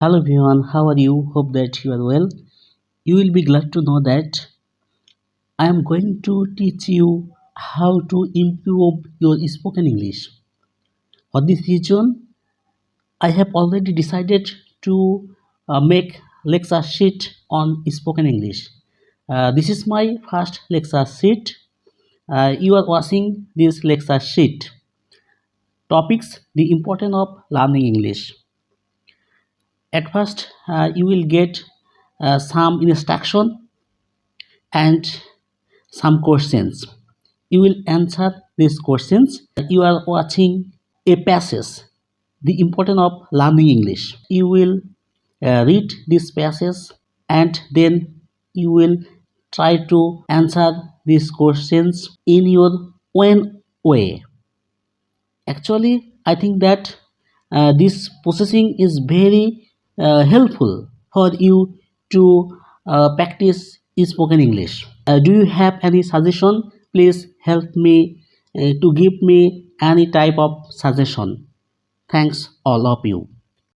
Hello everyone, how are you? Hope that you are well. You will be glad to know that I am going to teach you how to improve your spoken English. For this reason, I have already decided to make lecture sheet on spoken English. This is my first lecture sheet. You are watching this lecture sheet. Topics: the importance of learning English. At first, you will get some instruction and some questions. You will answer these questions. You are watching a passage, the importance of learning English. You will read this passage and then you will try to answer these questions in your own way. Actually, I think that this processing is very helpful for you to practice spoken English. Do you have any suggestion? Please help me to give me any type of suggestion. Thanks all of you.